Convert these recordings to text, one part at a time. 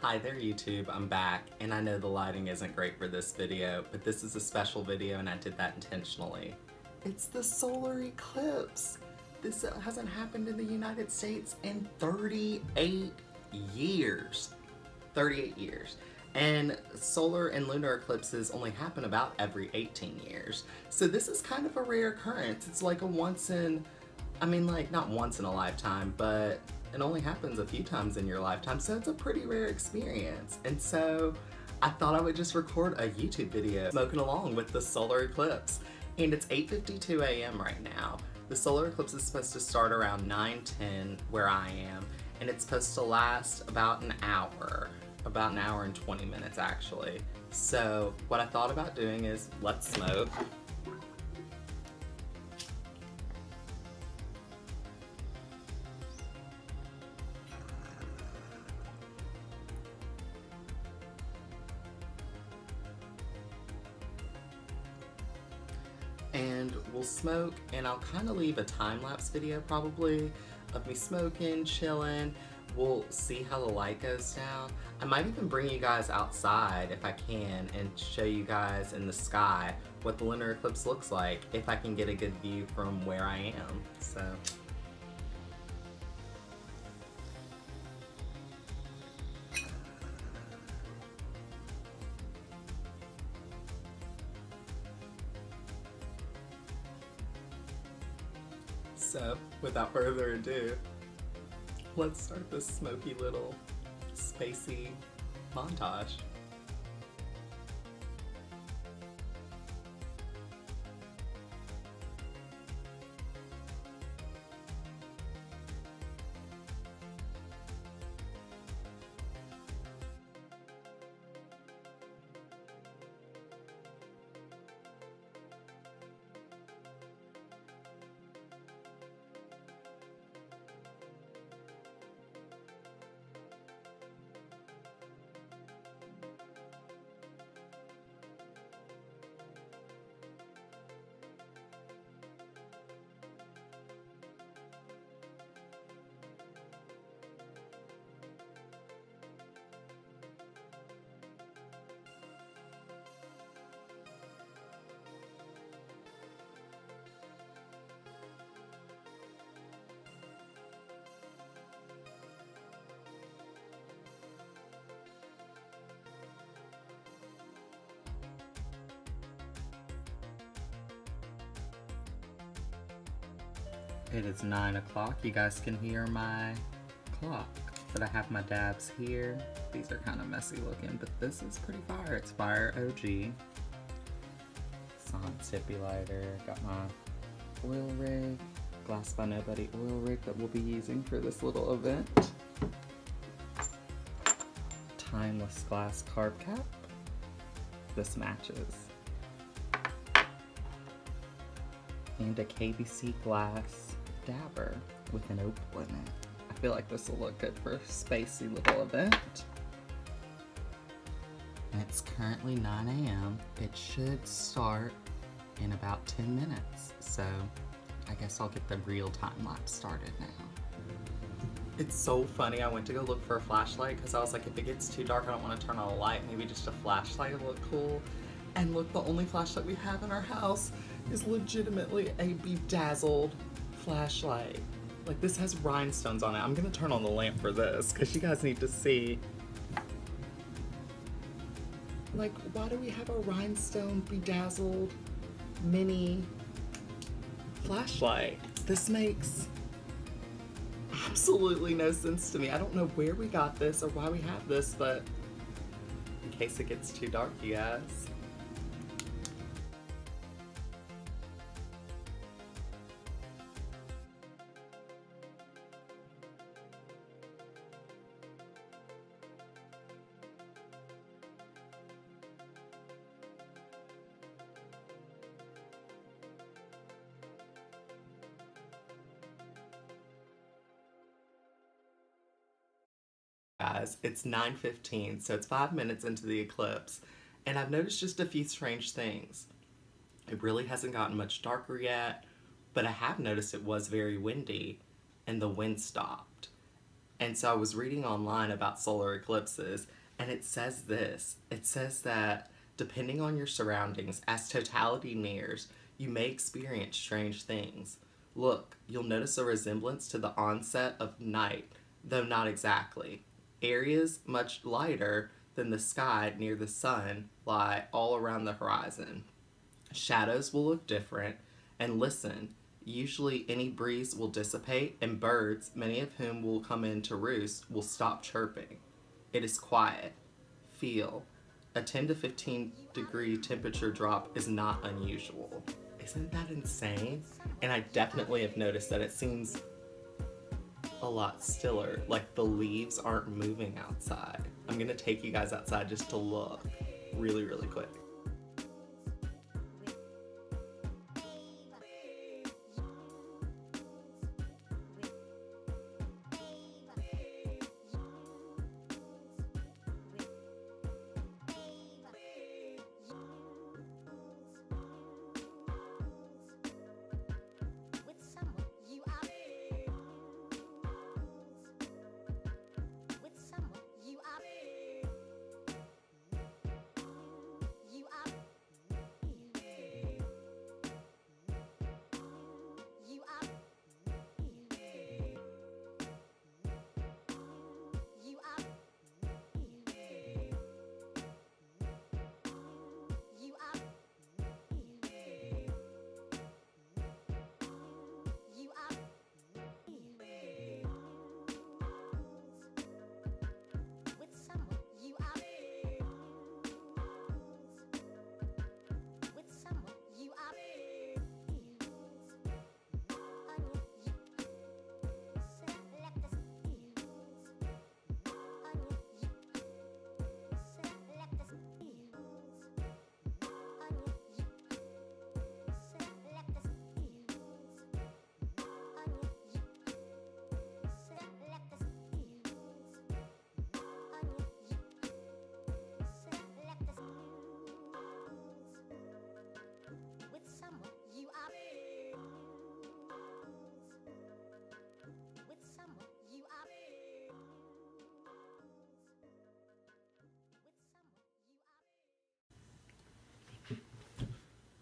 Hi there YouTube, I'm back, and I know the lighting isn't great for this video, but this is a special video and I did that intentionally. It's the solar eclipse! This hasn't happened in the United States in 38 years. 38 years. And solar and lunar eclipses only happen about every 18 years. So this is kind of a rare occurrence. It's like a once in, not once in a lifetime, but it only happens a few times in your lifetime, so it's a pretty rare experience. And so I thought I would just record a YouTube video smoking along with the solar eclipse. And it's 8:52 a.m. right now. The solar eclipse is supposed to start around 9:10 where I am, and it's supposed to last about an hour and 20 minutes actually. So what I thought about doing is let's smoke. And we'll smoke, and I'll kind of leave a time-lapse video probably of me smoking, chilling. We'll see how the light goes down. I might even bring you guys outside if I can and show you guys in the sky what the lunar eclipse looks like if I can get a good view from where I am. So, without further ado, let's start this smoky little spacey montage. It is 9 o'clock. You guys can hear my clock, but I have my dabs here. These are kind of messy looking, but this is pretty fire. It's Fire OG. Son tippy lighter. Got my oil rig, Glass by Nobody oil rig that we'll be using for this little event. Timeless glass carb cap. This matches. And a KBC glass dabber with an opal in it. I feel like this will look good for a spacey little event. And it's currently 9 a.m. It should start in about 10 minutes. So I guess I'll get the real time lapse started now. It's so funny. I went to go look for a flashlight because I was like, if it gets too dark, I don't want to turn on a light. Maybe just a flashlight will look cool. And look, the only flashlight we have in our house is legitimately a bedazzled flashlight. Like, this has rhinestones on it. I'm gonna turn on the lamp for this because you guys need to see. Like, why do we have a rhinestone bedazzled mini flashlight? This makes absolutely no sense to me. I don't know where we got this or why we have this, but in case it gets too dark, you guys. Guys, it's 9:15, so it's 5 minutes into the eclipse, and I've noticed just a few strange things. It really hasn't gotten much darker yet, but I have noticed it was very windy, and the wind stopped. And so I was reading online about solar eclipses, and it says this. It says that depending on your surroundings, as totality nears, you may experience strange things. Look, you'll notice a resemblance to the onset of night, though not exactly. Areas much lighter than the sky near the sun lie all around the horizon. Shadows will look different, and listen, usually any breeze will dissipate, and birds, many of whom will come in to roost, will stop chirping. It is quiet. Feel. A 10 to 15 degree temperature drop is not unusual. Isn't that insane? And I definitely have noticed that it seems a lot stiller. Like the leaves aren't moving outside. I'm gonna take you guys outside just to look really, really quick.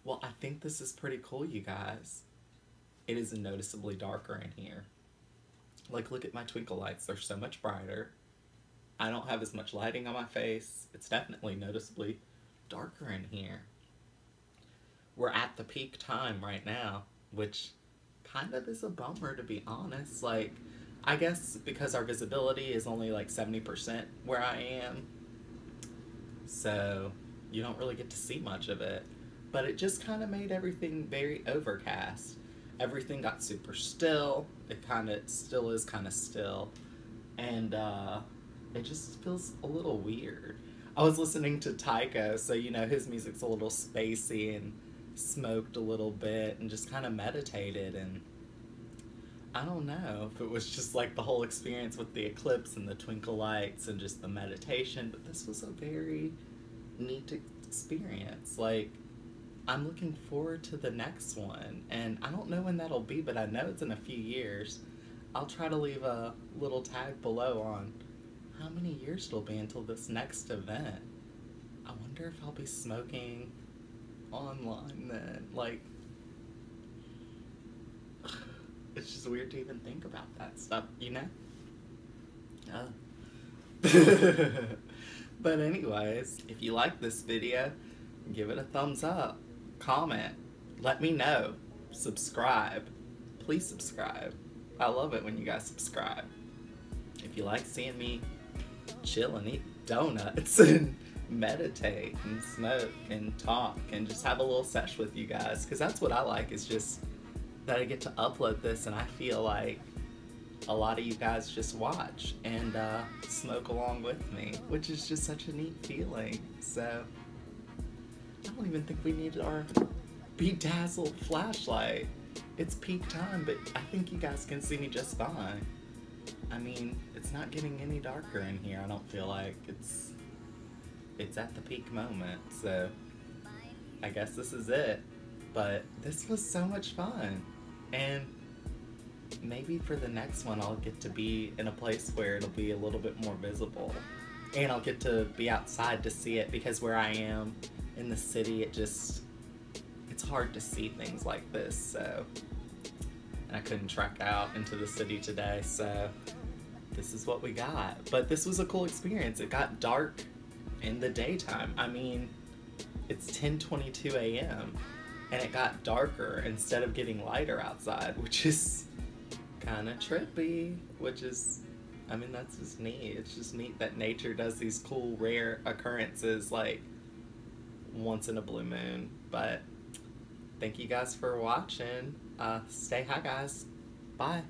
Well, I think this is pretty cool, you guys. It is noticeably darker in here. Like, look at my twinkle lights. They're so much brighter. I don't have as much lighting on my face. It's definitely noticeably darker in here. We're at the peak time right now, which kind of is a bummer, to be honest. Like, I guess because our visibility is only like 70% where I am, so you don't really get to see much of it. But it just kind of made everything very overcast. Everything got super still. It kind of still is kind of still. And it just feels a little weird. I was listening to Tycho, so you know his music's a little spacey, and smoked a little bit and just kind of meditated, and I don't know if it was just like the whole experience with the eclipse and the twinkle lights and just the meditation, but this was a very neat experience. Like, I'm looking forward to the next one, and I don't know when that'll be, but I know it's in a few years. I'll try to leave a little tag below on how many years it'll be until this next event. I wonder if I'll be smoking online then. Like, it's just weird to even think about that stuff, you know? But anyways, if you like this video, give it a thumbs up, comment, let me know, subscribe. Please subscribe. I love it when you guys subscribe. If you like seeing me chill and eat donuts and meditate and smoke and talk and just have a little sesh with you guys, because that's what I like, is just that I get to upload this and I feel like a lot of you guys just watch and smoke along with me, which is just such a neat feeling. So I don't even think we need our bedazzled flashlight. It's peak time, but I think you guys can see me just fine. I mean, it's not getting any darker in here. I don't feel like it's at the peak moment, so I guess this is it. But this was so much fun, and maybe for the next one I'll get to be in a place where it'll be a little bit more visible. And I'll get to be outside to see it, because where I am in the city, it's hard to see things like this, so. And I couldn't trek out into the city today, so this is what we got. But this was a cool experience. It got dark in the daytime. I mean, it's 10:22 a.m. and it got darker instead of getting lighter outside, which is kind of trippy, which is, I mean, that's just neat. It's just neat that nature does these cool, rare occurrences like once in a blue moon. But thank you guys for watching. Stay high, guys. Bye.